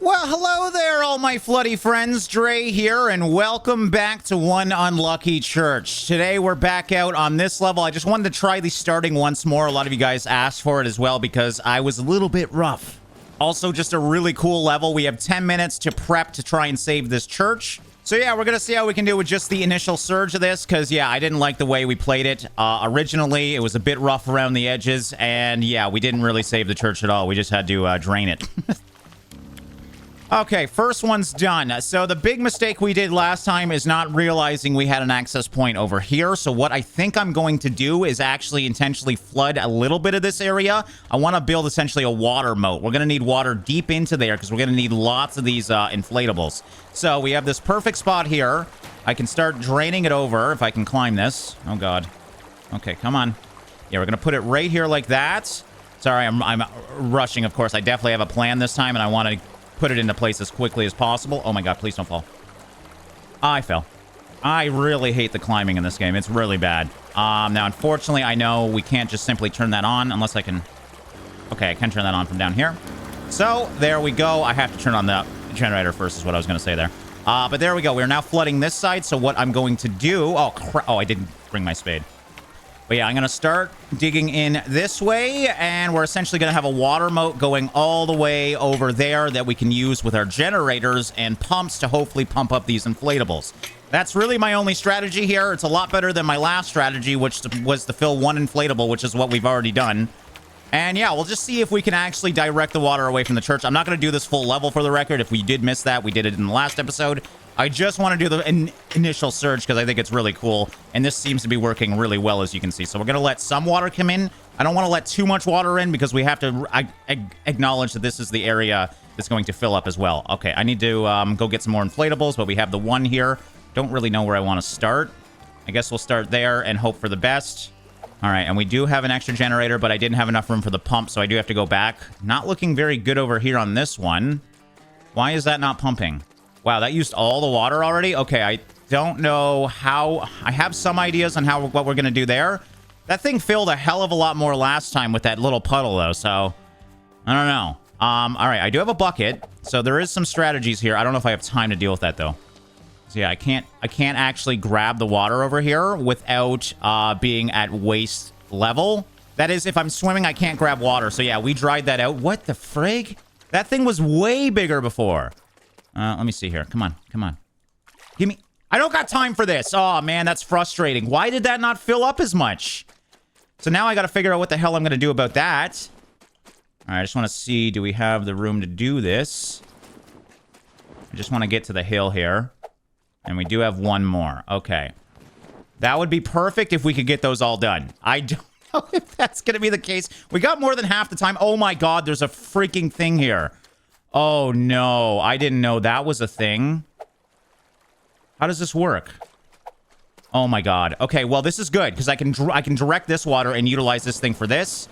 Well, hello there, all my floody friends. Drae here, and welcome back to One Unlucky Church. Today, we're back out on this level. I just wanted to try the starting once more. A lot of you guys asked for it as well because I was a little bit rough. Also, just a really cool level. We have 10 minutes to prep to try and save this church. So yeah, we're going to see how we can do with just the initial surge of this, because yeah, I didn't like the way we played it. Originally, it was a bit rough around the edges, and yeah, we didn't really save the church at all. We just had to drain it. Okay, first one's done. So the big mistake we did last time is not realizing we had an access point over here. So what I think I'm going to do is actually intentionally flood a little bit of this area. I want to build essentially a water moat. We're going to need water deep into there because we're going to need lots of these inflatables. So we have this perfect spot here. I can start draining it over if I can climb this. Oh, God. Okay, come on. Yeah, we're going to put it right here like that. Sorry, I'm rushing, of course. I definitely have a plan this time, and I want to put it into place as quickly as possible. Oh my god, please don't fall. I fell. I really hate the climbing in this game. It's really bad. Now, unfortunately, I know we can't just simply turn that on unless I can... Okay, I can turn that on from down here. So, there we go. I have to turn on the generator first is what I was going to say there. But there we go. We're now flooding this side, so what I'm going to do... Oh, I didn't bring my spade. But yeah, I'm going to start digging in this way, and we're essentially going to have a water moat going all the way over there that we can use with our generators and pumps to hopefully pump up these inflatables. That's really my only strategy here. It's a lot better than my last strategy, which was to fill one inflatable, which is what we've already done. And yeah, we'll just see if we can actually direct the water away from the church. I'm not going to do this full level for the record. If we did miss that, we did it in the last episode. I just want to do the initial surge because I think it's really cool. And this seems to be working really well, as you can see. So we're going to let some water come in. I don't want to let too much water in because we have to acknowledge that this is the area that's going to fill up as well. Okay, I need to go get some more inflatables, but we have the one here. Don't really know where I want to start. I guess we'll start there and hope for the best. All right, and we do have an extra generator, but I didn't have enough room for the pump, so I do have to go back. Not looking very good over here on this one. Why is that not pumping? Wow, that used all the water already? Okay, I don't know how... I have some ideas on what we're going to do there. That thing filled a hell of a lot more last time with that little puddle, though, so... I don't know. All right, I do have a bucket, so there is some strategies here. I don't know if I have time to deal with that, though. So yeah, I can't actually grab the water over here without being at waist level. That is, if I'm swimming, I can't grab water. So yeah, we dried that out. What the frig? That thing was way bigger before. Let me see here. Come on. Come on. Give me... I don't got time for this. Oh, man, that's frustrating. Why did that not fill up as much? So now I got to figure out what the hell I'm going to do about that. All right, I just want to see, do we have the room to do this? I just want to get to the hill here. And we do have one more. Okay. That would be perfect if we could get those all done. I don't know if that's going to be the case. We got more than half the time. Oh, my God, there's a freaking thing here. Oh, no. I didn't know that was a thing. How does this work? Oh, my God. Okay, well, this is good, because I can direct this water and utilize this thing for this.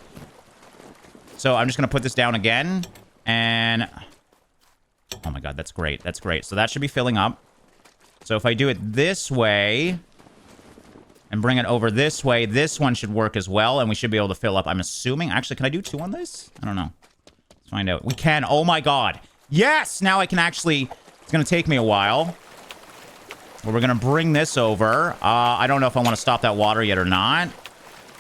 So I'm just going to put this down again. And... oh, my God, that's great. That's great. So that should be filling up. So if I do it this way... and bring it over this way, this one should work as well, and we should be able to fill up, I'm assuming. Actually, can I do two on this? I don't know. Let's find out. We can. Oh, my God. Yes! Now I can actually... it's going to take me a while. But we're going to bring this over. I don't know if I want to stop that water yet or not.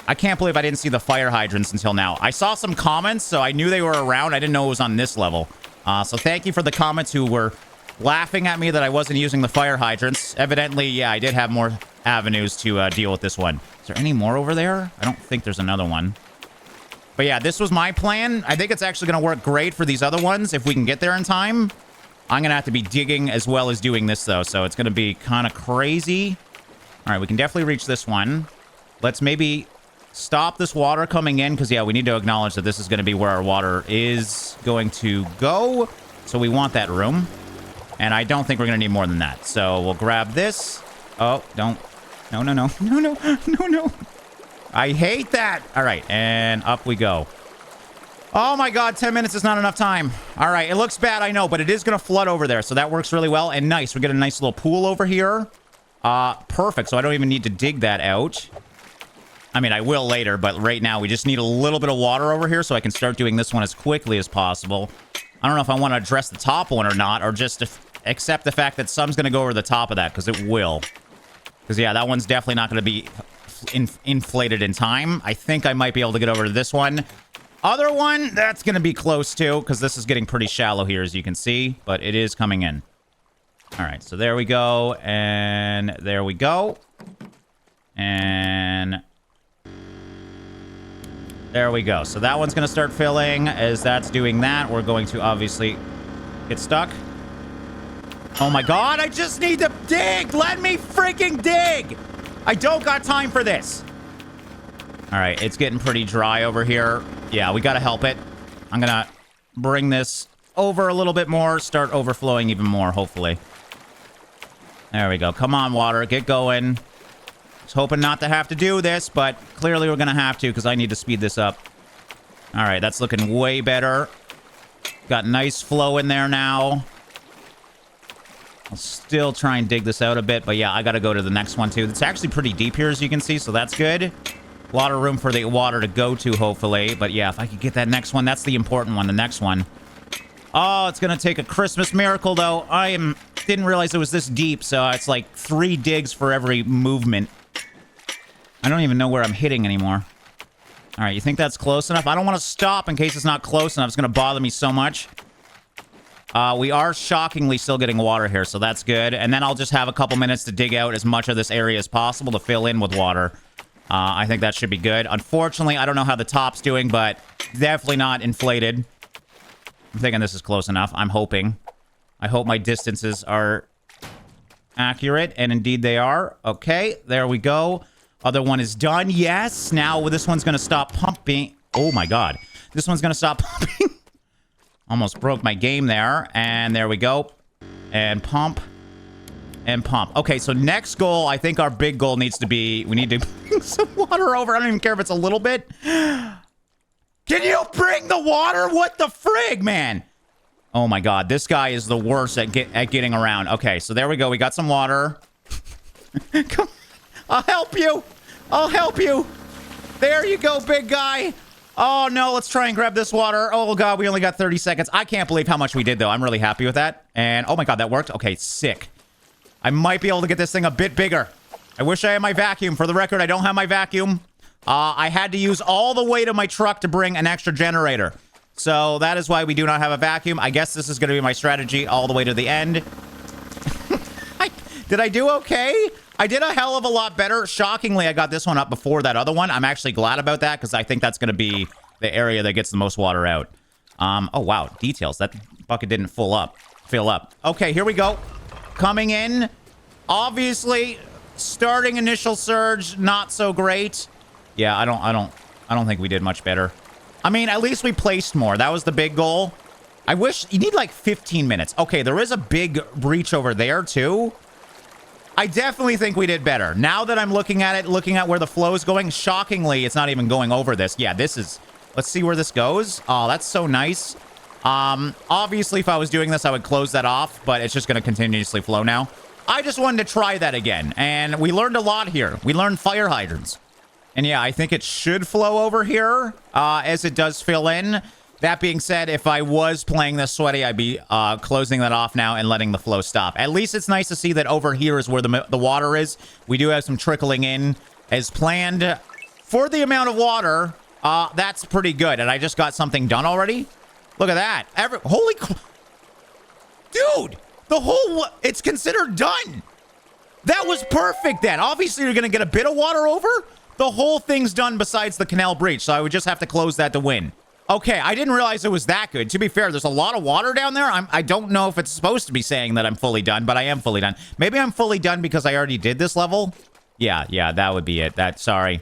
I can't believe I didn't see the fire hydrants until now. I saw some comments, so I knew they were around. I didn't know it was on this level. So thank you for the comments who were laughing at me that I wasn't using the fire hydrants. Evidently, yeah, I did have more avenues to deal with this one. Is there any more over there? I don't think there's another one. But yeah, this was my plan. I think it's actually going to work great for these other ones if we can get there in time. I'm going to have to be digging as well as doing this, though, so it's going to be kind of crazy. All right, we can definitely reach this one. Let's maybe stop this water coming in, because, yeah, we need to acknowledge that this is going to be where our water is going to go. So we want that room. And I don't think we're going to need more than that. So we'll grab this. Oh, don't. No, no, no. No, no. No, no. I hate that. All right. And up we go. Oh, my God. 10 minutes is not enough time. All right. It looks bad, I know, but it is going to flood over there. So that works really well. And nice. We get a nice little pool over here. Perfect. So I don't even need to dig that out. I mean, I will later, but right now we just need a little bit of water over here so I can start doing this one as quickly as possible. I don't know if I want to address the top one or not, or just accept the fact that some's going to go over the top of that, because it will. Because, yeah, that one's definitely not going to be inflated in time. I think I might be able to get over to this one. Other one, that's going to be close too, because this is getting pretty shallow here, as you can see, but it is coming in. All right, so there we go, and there we go. And there we go. So that one's going to start filling. As that's doing that, we're going to obviously get stuck. Oh my god, I just need to dig! Let me freaking dig! I don't got time for this. All right, it's getting pretty dry over here. Yeah, we got to help it. I'm going to bring this over a little bit more, start overflowing even more, hopefully. There we go. Come on, water. Get going. I was hoping not to have to do this, but clearly we're going to have to because I need to speed this up. All right, that's looking way better. Got nice flow in there now. I'll still try and dig this out a bit, but yeah, I got to go to the next one too. It's actually pretty deep here, as you can see, so that's good. A lot of room for the water to go to, hopefully. But yeah, if I could get that next one, that's the important one, the next one. Oh, it's going to take a Christmas miracle, though. Didn't realize it was this deep, so it's like 3 digs for every movement. I don't even know where I'm hitting anymore. All right, you think that's close enough? I don't want to stop in case it's not close enough. It's going to bother me so much. We are shockingly still getting water here, so that's good. And then I'll just have a couple minutes to dig out as much of this area as possible to fill in with water. I think that should be good. Unfortunately, I don't know how the top's doing, but definitely not inflated. I'm thinking this is close enough. I'm hoping. I hope my distances are accurate, and indeed they are. Okay, there we go. Other one is done. Yes, now this one's going to stop pumping. Oh, my God. This one's going to stop pumping. Almost broke my game there. And there we go. And pump. And pump. Okay, so next goal, I think our big goal needs to be, we need to bring some water over. I don't even care if it's a little bit. Can you bring the water? What the frig, man? Oh my god, this guy is the worst at getting around. Okay, so there we go. We got some water. Come, I'll help you. I'll help you. There you go, big guy. Oh no, let's try and grab this water. Oh god, we only got 30 seconds. I can't believe how much we did, though. I'm really happy with that. And oh my god, that worked. Okay, sick. I might be able to get this thing a bit bigger. I wish I had my vacuum. For the record, I don't have my vacuum. I had to use all the weight of my truck to bring an extra generator. So that is why we do not have a vacuum. I guess this is going to be my strategy all the way to the end. Did I do okay? I did a hell of a lot better. Shockingly, I got this one up before that other one. I'm actually glad about that because I think that's going to be the area that gets the most water out. Oh, wow. Details. That bucket didn't fill up. Okay, here we go. Coming in. Obviously, starting initial surge, not so great. Yeah, I don't think we did much better. I mean, at least we placed more. That was the big goal. I wish you need like 15 minutes. Okay, there is a big breach over there too. I definitely think we did better. Now that I'm looking at it, looking at where the flow is going, shockingly, it's not even going over this. Yeah, this is... Let's see where this goes. Oh, that's so nice. Obviously, if I was doing this, I would close that off, but it's just going to continuously flow now. I just wanted to try that again, and we learned a lot here. We learned fire hydrants. And yeah, I think it should flow over here as it does fill in. That being said, if I was playing this sweaty, I'd be closing that off now and letting the flow stop. At least it's nice to see that over here is where the water is. We do have some trickling in as planned. For the amount of water, that's pretty good. And I just got something done already. Look at that. Holy... Dude! The whole... It's considered done. That was perfect then. Obviously, you're going to get a bit of water over. The whole thing's done besides the canal breach, so I would just have to close that to win. Okay, I didn't realize it was that good. To be fair, there's a lot of water down there. I don't know if it's supposed to be saying that I'm fully done, but I am fully done. Maybe I'm fully done because I already did this level. Yeah, that would be it. Sorry.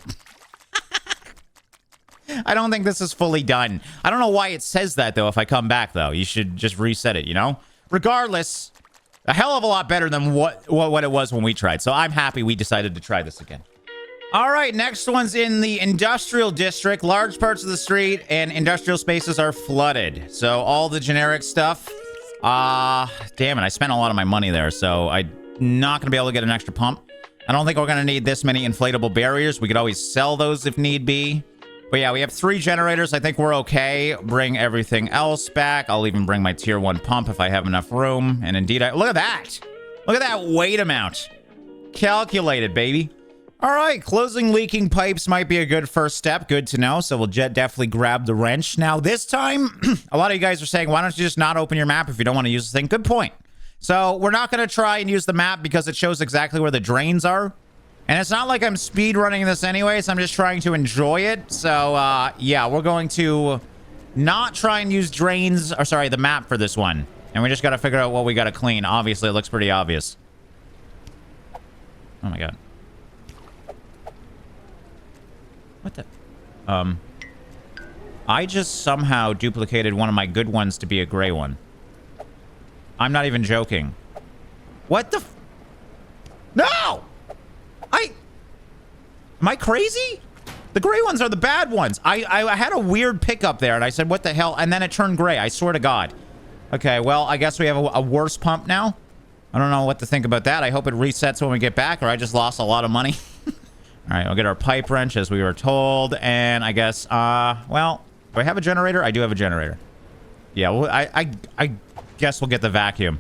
I don't think this is fully done. I don't know why it says that, though, if I come back, though. You should just reset it, you know? Regardless, a hell of a lot better than what it was when we tried. So I'm happy we decided to try this again. All right, next one's in the industrial district. Large parts of the street and industrial spaces are flooded. So all the generic stuff. Damn it, I spent a lot of my money there, so I'm not going to be able to get an extra pump. I don't think we're going to need this many inflatable barriers. We could always sell those if need be. But yeah, we have 3 generators. I think we're okay. Bring everything else back. I'll even bring my tier 1 pump if I have enough room. And indeed, look at that. Look at that weight amount. Calculated, baby. All right, closing leaking pipes might be a good first step. Good to know. So we'll definitely grab the wrench. Now, this time, a lot of you guys are saying, why don't you just not open your map if you don't want to use the thing? Good point. So we're not going to try and use the map because it shows exactly where the drains are. And it's not like I'm speed running this anyway, so I'm just trying to enjoy it. So, yeah, we're going to not try and use the map for this one. And we just got to figure out what we got to clean. Obviously, it looks pretty obvious. Oh, my God. What the? I just somehow duplicated one of my good ones to be a gray one. I'm not even joking. What the? No! Am I crazy? The gray ones are the bad ones. I had a weird pickup there, and I said, what the hell? And then it turned gray. I swear to God. Okay, well, I guess we have a worse pump now. I don't know what to think about that. I hope it resets when we get back, or I just lost a lot of money. All right, we'll get our pipe wrench as we were told. And I guess, well, do I have a generator? I do have a generator. Yeah, well, I guess we'll get the vacuum.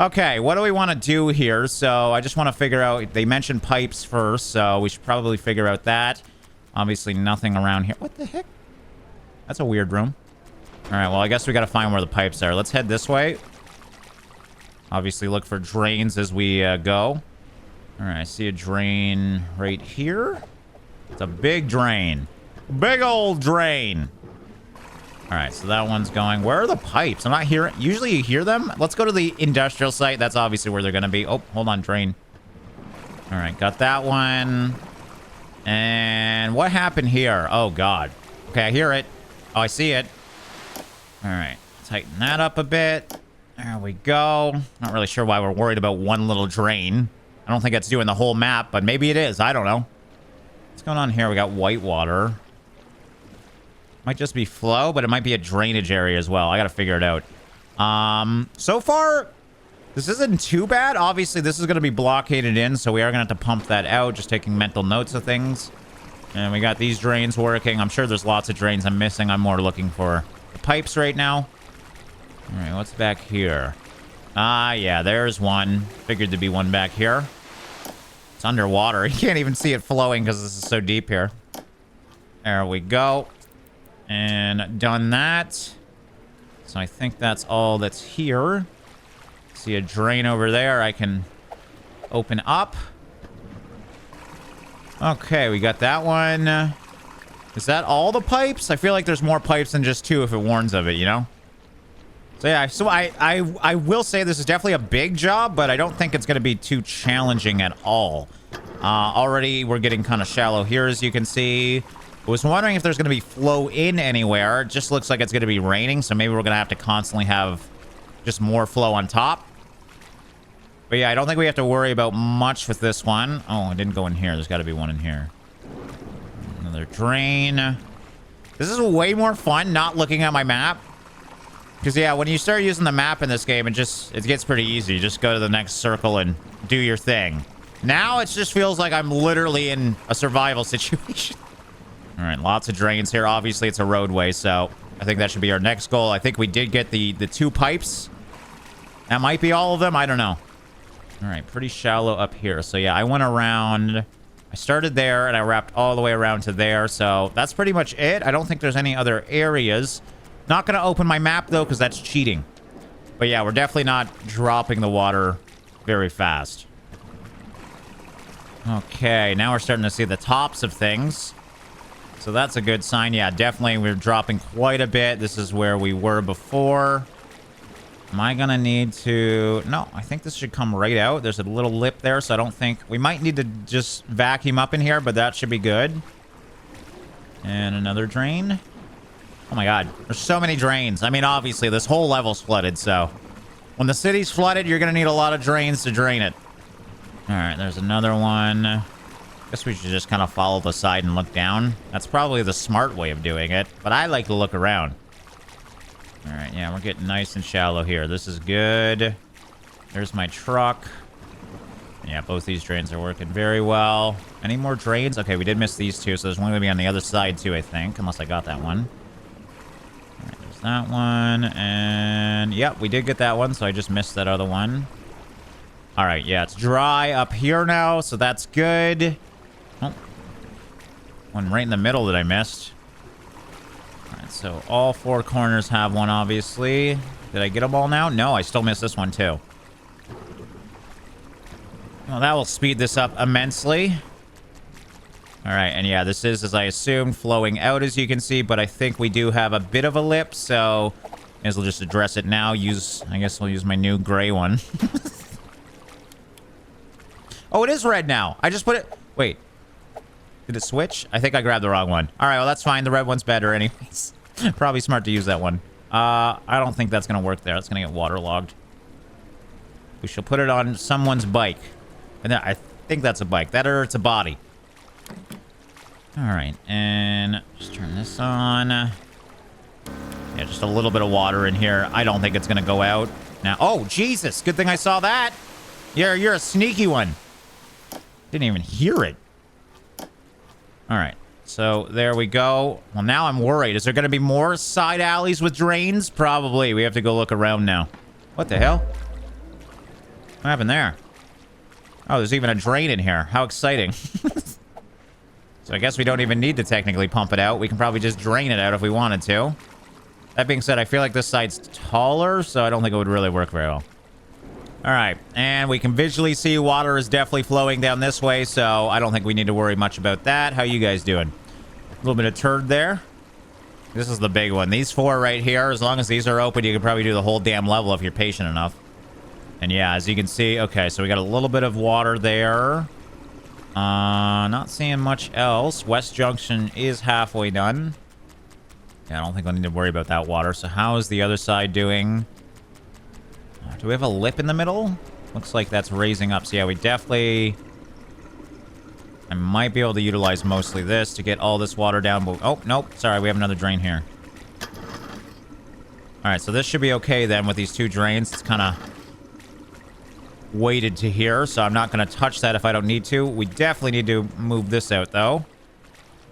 Okay, what do we want to do here? So I just want to figure out, they mentioned pipes first, so we should probably figure out that. Obviously nothing around here. What the heck? That's a weird room. All right, well, I guess we got to find where the pipes are. Let's head this way. Obviously look for drains as we go. All right, I see a drain right here. It's a big drain. Big old drain. All right, so that one's going. Where are the pipes? I'm not hearing. Usually you hear them. Let's go to the industrial site. That's obviously where they're going to be. Oh, hold on, drain. All right, got that one. And what happened here? Oh, God. Okay, I hear it. Oh, I see it. All right, tighten that up a bit. There we go. Not really sure why we're worried about one little drain. I don't think it's doing the whole map, but maybe it is. I don't know. What's going on here? We got white water. Might just be flow, but it might be a drainage area as well. I gotta figure it out. So far, this isn't too bad. Obviously, this is gonna be blockaded in, so we are gonna have to pump that out. Just taking mental notes of things. And we got these drains working. I'm sure there's lots of drains I'm missing. I'm more looking for the pipes right now. All right, what's back here? Ah, yeah, there's one. Figured there'd be one back here. It's underwater. You can't even see it flowing because this is so deep here. There we go. And done that. So I think that's all that's here. See a drain over there I can open up. Okay, we got that one. Is that all the pipes? I feel like there's more pipes than just 2 if it warns of it, you know? So yeah, so I will say this is definitely a big job, but I don't think it's going to be too challenging at all. Already we're getting kind of shallow here, as you can see. I was wondering if there's going to be flow in anywhere. It just looks like it's going to be raining, so maybe we're going to have to constantly have just more flow on top. But yeah, I don't think we have to worry about much with this one. Oh, it didn't go in here. There's got to be one in here. Another drain. This is way more fun not looking at my map. Because, yeah, when you start using the map in this game, it gets pretty easy. You just go to the next circle and do your thing. Now it just feels like I'm literally in a survival situation. All right, lots of drains here. Obviously, it's a roadway, so I think that should be our next goal. I think we did get the 2 pipes. That might be all of them. I don't know. All right, pretty shallow up here. So, yeah, I went around. I started there, and I wrapped all the way around to there. So that's pretty much it. I don't think there's any other areas. Not going to open my map, though, because that's cheating. But, yeah, we're definitely not dropping the water very fast. Okay, now we're starting to see the tops of things. So that's a good sign. Yeah, definitely we're dropping quite a bit. This is where we were before. Am I going to need to... No, I think this should come right out. There's a little lip there, so I don't think... We might need to just vacuum up in here, but that should be good. And another drain. Oh my God, there's so many drains. I mean, obviously, this whole level's flooded, so... When the city's flooded, you're going to need a lot of drains to drain it. All right, there's another one. Guess we should just kind of follow the side and look down. That's probably the smart way of doing it, but I like to look around. All right, yeah, we're getting nice and shallow here. This is good. There's my truck. Yeah, both these drains are working very well. Any more drains? Okay, we did miss these two, so there's one going to be on the other side too, I think, unless I got that one. All right, there's that one, and yep, we did get that one, so I just missed that other one. All right, yeah, it's dry up here now, so that's good. Oh, one right in the middle that I missed. All right, so all four corners have one, obviously. Did I get them all now? No, I still missed this one too. Well, that will speed this up immensely. All right, and yeah, this is, as I assumed, flowing out, as you can see, but I think we do have a bit of a lip, so may as well just address it now. I guess we'll use my new gray one. Oh, it is red now. I just put it... Wait. Did it switch? I think I grabbed the wrong one. All right, well, that's fine. The red one's better anyways. Probably smart to use that one. I don't think that's going to work there. It's going to get waterlogged. We shall put it on someone's bike. And I think that's a bike. That or it's a body. All right, and just turn this on. Yeah, just a little bit of water in here. I don't think it's going to go out. Now, oh, Jesus. Good thing I saw that. You're a sneaky one. Didn't even hear it. All right. So there we go. Well, now I'm worried. Is there going to be more side alleys with drains? Probably. We have to go look around now. What the hell? What happened there? Oh, there's even a drain in here. How exciting. So I guess we don't even need to technically pump it out. We can probably just drain it out if we wanted to. That being said, I feel like this side's taller, so I don't think it would really work very well. All right, and we can visually see water is definitely flowing down this way, so I don't think we need to worry much about that. How you guys doing? A little bit of turd there. This is the big one. These four right here, as long as these are open, you can probably do the whole damn level if you're patient enough. And yeah, as you can see, okay, so we got a little bit of water there. Not seeing much else. West Junction is halfway done. Yeah, I don't think I need to worry about that water. So how is the other side doing? Do we have a lip in the middle? Looks like that's raising up. So yeah, we definitely... I might be able to utilize mostly this to get all this water down. But, oh, nope. Sorry, we have another drain here. All right, so this should be okay then with these two drains. It's kind of weighted to here, so I'm not going to touch that if I don't need to. We definitely need to move this out, though.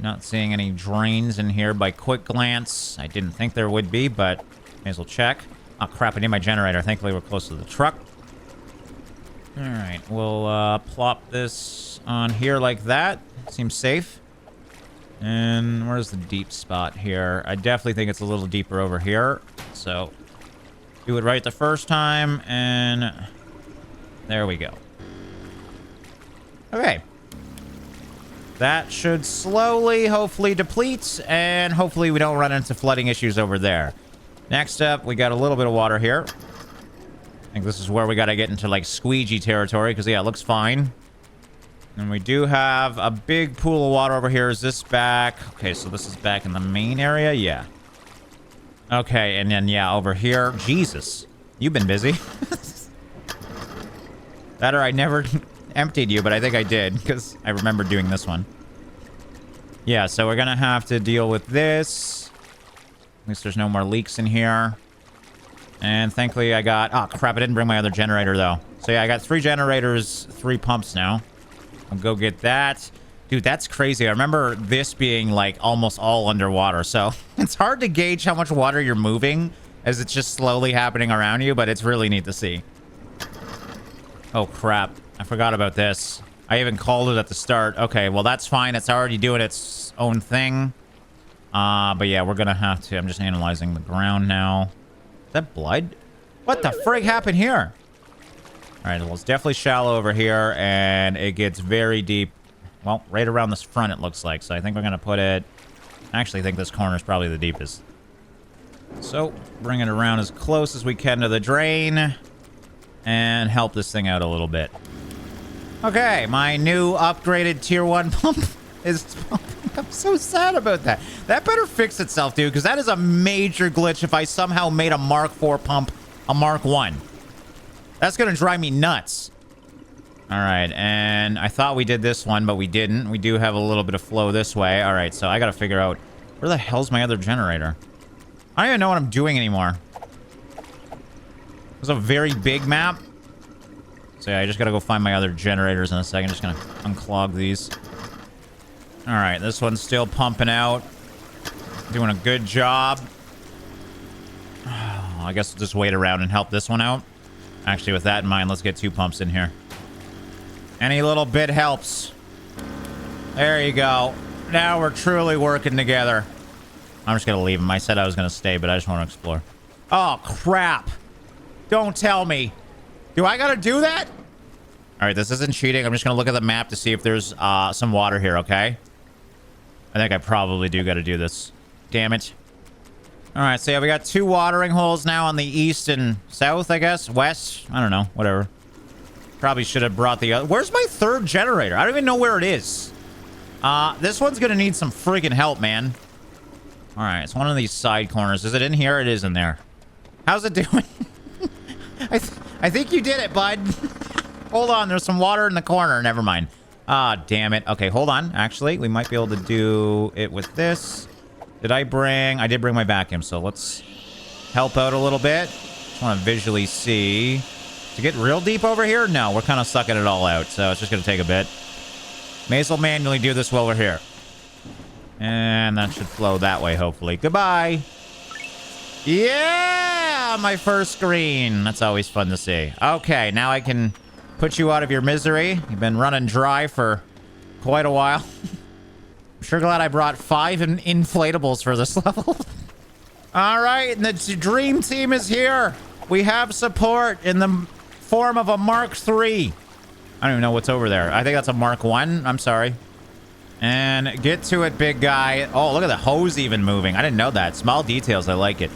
Not seeing any drains in here by quick glance. I didn't think there would be, but may as well check. Oh, crap, I need my generator. Thankfully, we're close to the truck. All right, we'll plop this on here like that. Seems safe. And where's the deep spot here? I definitely think it's a little deeper over here. So, do it right the first time, and there we go. Okay. That should slowly, hopefully, deplete, and hopefully we don't run into flooding issues over there. Next up, we got a little bit of water here. I think this is where we got to get into, like, squeegee territory, because, yeah, it looks fine. And we do have a big pool of water over here. Is this back? Okay, so this is back in the main area? Yeah. Okay, and then, yeah, over here. Jesus. You've been busy. That or I never emptied you, but I think I did, because I remember doing this one. Yeah, so we're going to have to deal with this. At least there's no more leaks in here. And thankfully I got... Oh, crap, I didn't bring my other generator, though. So, yeah, I got 3 generators, 3 pumps now. I'll go get that. Dude, that's crazy. I remember this being, like, almost all underwater. So, it's hard to gauge how much water you're moving as it's just slowly happening around you, but it's really neat to see. Oh, crap. I forgot about this. I even called it at the start. Okay, well, that's fine. It's already doing its own thing. But yeah, we're gonna have to... I'm just analyzing the ground now. Is that blood? What the frig happened here? All right, well, it's definitely shallow over here, and it gets very deep. Well, right around this front, it looks like. So I think we're gonna put it... I actually think this corner is probably the deepest. So, bring it around as close as we can to the drain. And help this thing out a little bit. Okay, my new upgraded tier 1 pump is pumping. I'm so sad about that. That better fix itself, dude, because that is a major glitch if I somehow made a Mark 4 pump a Mark 1. That's going to drive me nuts. All right, and I thought we did this one, but we didn't. We do have a little bit of flow this way. All right, so I got to figure out where the hell's my other generator? I don't even know what I'm doing anymore. It's a very big map. So yeah, I just gotta go find my other generators in a second. Just gonna unclog these. All right, this one's still pumping out. Doing a good job. I guess we'll just wait around and help this one out. Actually, with that in mind, let's get 2 pumps in here. Any little bit helps. There you go. Now we're truly working together. I'm just gonna leave him. I said I was gonna stay, but I just want to explore. Oh, crap. Don't tell me. Do I gotta do that? All right, this isn't cheating. I'm just gonna look at the map to see if there's some water here, okay? I think I probably do gotta do this. Damn it. All right, so yeah, we got 2 watering holes now on the east and south, I guess. West. I don't know. Whatever. Probably should have brought the other. Where's my 3rd generator? I don't even know where it is. This one's gonna need some freaking help, man. All right, it's one of these side corners. Is it in here? It is in there. How's it doing? I think you did it, bud. Hold on, there's some water in the corner. Never mind. Ah, damn it. Okay, hold on. Actually, we might be able to do it with this. I did bring my vacuum, so let's help out a little bit. Just want to visually see. To get real deep over here? No, we're kind of sucking it all out, so it's just going to take a bit. May as well manually do this while we're here. And that should flow that way, hopefully. Goodbye. Yeah, my first screen. That's always fun to see. Okay, now I can put you out of your misery. You've been running dry for quite a while. I'm sure glad I brought 5 inflatables for this level. All right, and the dream team is here. We have support in the form of a Mark III. I don't even know what's over there. I think that's a Mark I. I'm sorry. And get to it, big guy. Oh, look at the hose even moving. I didn't know that. Small details. I like it.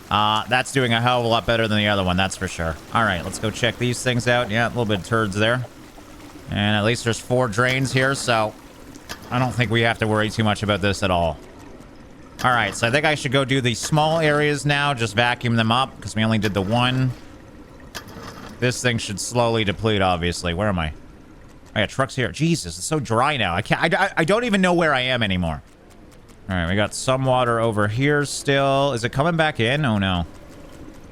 That's doing a hell of a lot better than the other one. That's for sure. All right, let's go check these things out. Yeah, a little bit of turds there. And at least there's 4 drains here, so I don't think we have to worry too much about this at all. All right, so I think I should go do the small areas now. Just vacuum them up because we only did the one. This thing should slowly deplete, obviously. Where am I? Oh, yeah, truck's here. Jesus, it's so dry now. I don't even know where I am anymore. All right, we got some water over here still. Is it coming back in? Oh, no.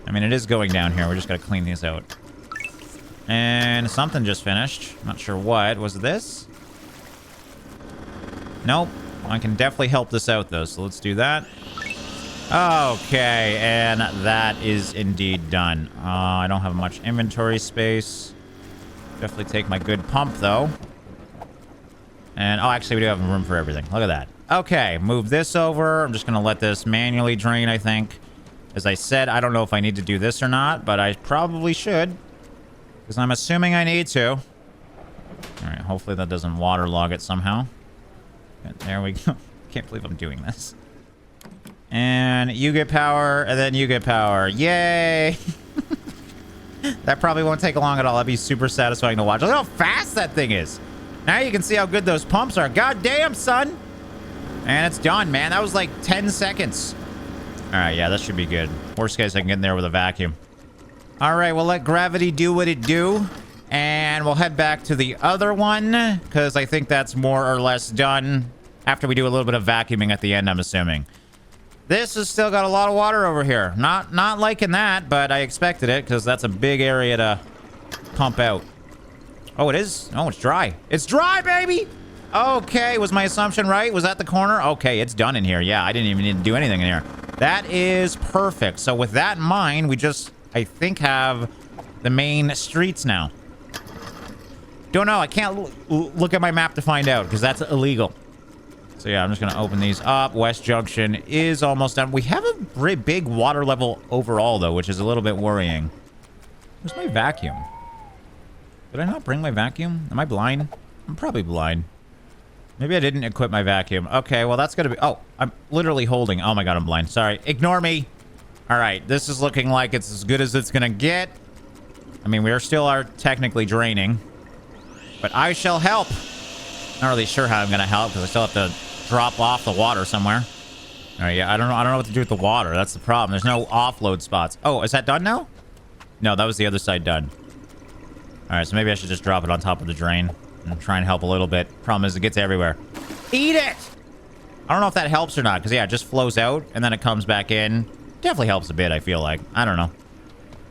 I mean, it is going down here. We just got to clean these out. And something just finished. Not sure what. Was it this? Nope. I can definitely help this out, though, so let's do that. Okay, and that is indeed done. I don't have much inventory space. Definitely take my good pump, though. And, oh, actually, we do have room for everything. Look at that. Okay, move this over. I'm just going to let this manually drain, I think. As I said, I don't know if I need to do this or not, but I probably should. Because I'm assuming I need to. All right, hopefully that doesn't waterlog it somehow. There we go. Can't believe I'm doing this. And you get power, and then you get power. Yay! That probably won't take long at all. That'd be super satisfying to watch. Look how fast that thing is. Now you can see how good those pumps are. God damn, son! And it's done, man. That was like 10 seconds. All right, yeah, that should be good. Worst case, I can get in there with a vacuum. All right, we'll let gravity do what it do. And we'll head back to the other one, because I think that's more or less done after we do a little bit of vacuuming at the end, I'm assuming. This has still got a lot of water over here. Not liking that, but I expected it, because that's a big area to pump out. Oh, it is? Oh, it's dry. It's dry, baby! Okay, was my assumption right? Was that the corner? Okay, it's done in here. Yeah, I didn't even need to do anything in here. That is perfect. So with that in mind, we just, I think, have the main streets now. Don't know. I can't look at my map to find out because that's illegal. So yeah, I'm just going to open these up. West Junction is almost done. We have a very big water level overall, though, which is a little bit worrying. Where's my vacuum? Did I not bring my vacuum? Am I blind? I'm probably blind. Maybe I didn't equip my vacuum. Okay, well, that's going to be... Oh, I'm literally holding... Oh, my God, I'm blind. Sorry. Ignore me. All right, this is looking like it's as good as it's going to get. I mean, we are technically draining. But I shall help. Not really sure how I'm going to help because I still have to drop off the water somewhere. All right, yeah, I don't know what to do with the water. That's the problem. There's no offload spots. Oh, is that done now? No, that was the other side done. All right, so maybe I should just drop it on top of the drain and try and help a little bit. Problem is it gets everywhere. Eat it! I don't know if that helps or not because, yeah, it just flows out and then it comes back in. Definitely helps a bit, I feel like. I don't know.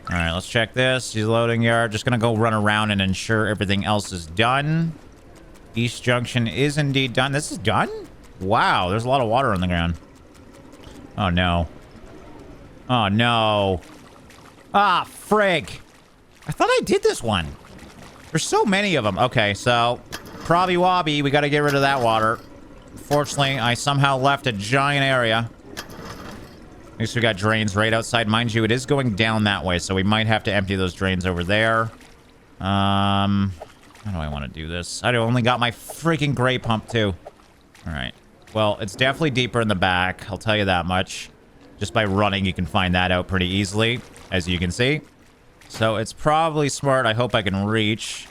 All right, let's check this. He's loading yard. Just gonna go run around and ensure everything else is done. East Junction is indeed done. This is done? Wow, there's a lot of water on the ground. Oh, no. Oh, no. Ah, frig. I thought I did this one. There's so many of them. Okay, so Probby Wobby, we got to get rid of that water. Fortunately, I somehow left a giant area. At least we got drains right outside. Mind you, it is going down that way, so we might have to empty those drains over there. How do I want to do this? I only got my freaking gray pump, too. All right. Well, it's definitely deeper in the back. I'll tell you that much. Just by running, you can find that out pretty easily, as you can see. So it's probably smart. I hope I can reach.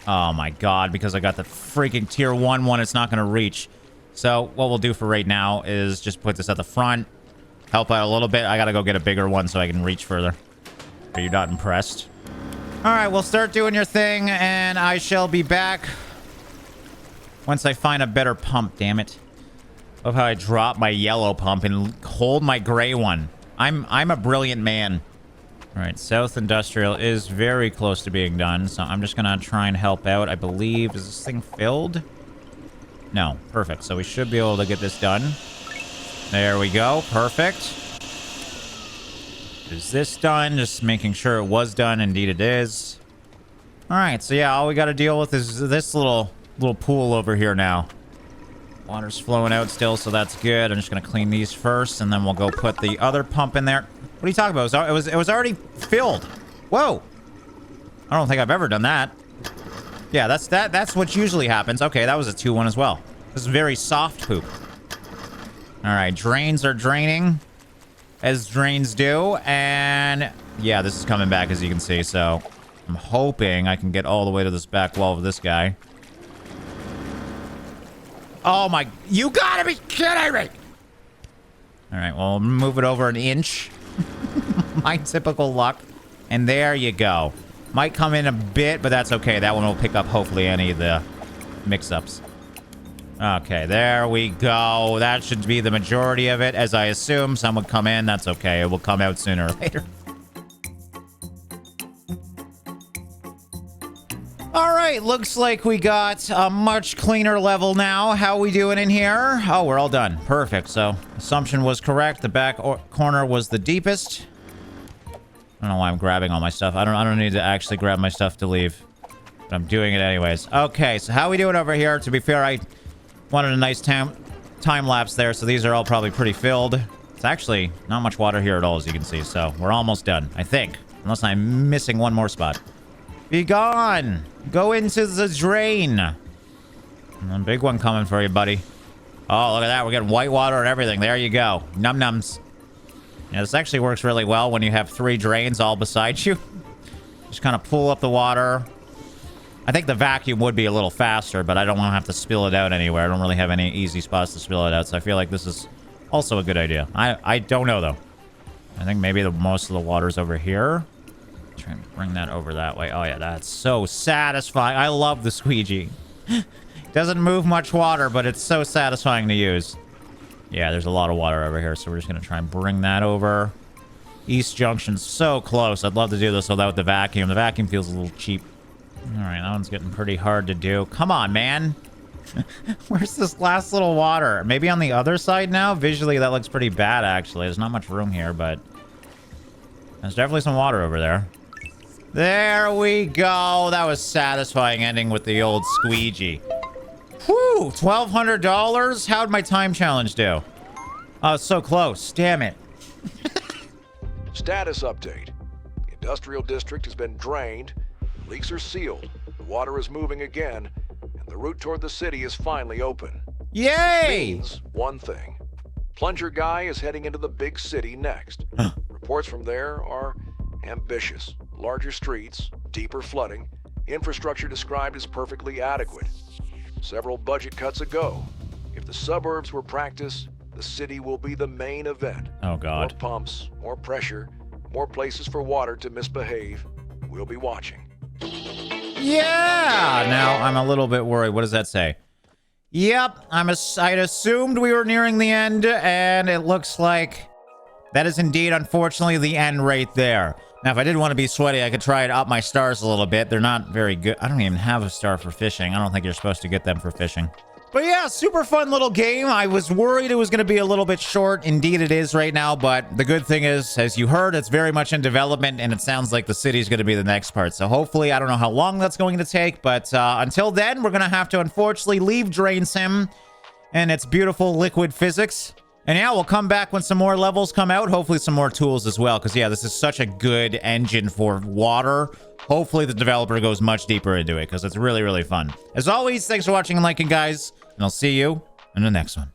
Oh, my God. Because I got the freaking tier 1 one, it's not going to reach. So what we'll do for right now is just put this at the front. Help out a little bit. I got to go get a bigger one so I can reach further. Are you not impressed? All right, we'll start doing your thing, and I shall be back once I find a better pump, damn it. Love how I drop my yellow pump and hold my gray one. I'm a brilliant man. All right, South Industrial is very close to being done, so I'm just gonna try and help out. I believe, is this thing filled? No, perfect. So we should be able to get this done. There we go, perfect. Is this done? Just making sure it was done. Indeed it is. All right, so yeah, all we got to deal with is this little pool over here now. Water's flowing out still, so that's good. I'm just gonna clean these first, and then we'll go put the other pump in there. What are you talking about? It was already filled. Whoa! I don't think I've ever done that. Yeah, that's what usually happens. Okay, that was a 2-1 as well. This is very soft poop. All right, drains are draining, as drains do, and yeah, this is coming back, as you can see. So I'm hoping I can get all the way to this back wall of this guy. Oh my, you gotta be kidding me! All right, well, move it over an inch. My typical luck. And there you go. Might come in a bit, but that's okay. That one will pick up, hopefully, any of the mix-ups. Okay, there we go. That should be the majority of it. As I assume, some would come in. That's okay. It will come out sooner or later. All right, looks like we got a much cleaner level now. How we doing in here? Oh, we're all done. Perfect. So, assumption was correct. The back corner was the deepest. I don't know why I'm grabbing all my stuff. I don't need to actually grab my stuff to leave. But I'm doing it anyways. Okay, so how we doing over here? To be fair, I wanted a nice time lapse there, so these are all probably pretty filled. It's actually not much water here at all, as you can see. So, we're almost done, I think. Unless I'm missing one more spot. Be gone! Go into the drain! A big one coming for you, buddy. Oh, look at that. We're getting white water and everything. There you go. Num-nums. Yeah, this actually works really well when you have 3 drains all beside you. Just kind of pull up the water. I think the vacuum would be a little faster, but I don't want to have to spill it out anywhere. I don't really have any easy spots to spill it out, so I feel like this is also a good idea. I don't know, though. I think maybe most of the water's over here. Try and bring that over that way. Oh, yeah, that's so satisfying. I love the squeegee. Doesn't move much water, but it's so satisfying to use. Yeah, there's a lot of water over here, so we're just going to try and bring that over. East Junction's so close. I'd love to do this without the vacuum. The vacuum feels a little cheap. All right, that one's getting pretty hard to do. Come on, man. Where's this last little water? Maybe on the other side now? Visually, that looks pretty bad, actually. There's not much room here, but there's definitely some water over there. There we go. That was satisfying ending with the old squeegee. Whew, $1,200? How'd my time challenge do? Oh, it's so close. Damn it. Status update. The industrial district has been drained, leaks are sealed, the water is moving again, and the route toward the city is finally open. Yay! Means one thing. Plunger Guy is heading into the big city next. Reports from there are ambitious. Larger streets, deeper flooding, infrastructure described as perfectly adequate. Several budget cuts ago. If the suburbs were practice, the city will be the main event. Oh, God. More pumps, more pressure, more places for water to misbehave. We'll be watching. Yeah! Now, I'm a little bit worried. What does that say? Yep, I'd assumed we were nearing the end, and it looks like that is indeed, unfortunately, the end right there. Now, if I did want to be sweaty, I could try to up my stars a little bit. They're not very good. I don't even have a star for fishing. I don't think you're supposed to get them for fishing. But yeah, super fun little game. I was worried it was going to be a little bit short. Indeed, it is right now. But the good thing is, as you heard, it's very much in development, and it sounds like the city is going to be the next part. So hopefully, I don't know how long that's going to take. But until then, we're going to have to, unfortunately, leave DrainSim and its beautiful liquid physics. And yeah, we'll come back when some more levels come out. Hopefully some more tools as well. Because yeah, this is such a good engine for water. Hopefully the developer goes much deeper into it, because it's really, really fun. As always, thanks for watching and liking, guys. And I'll see you in the next one.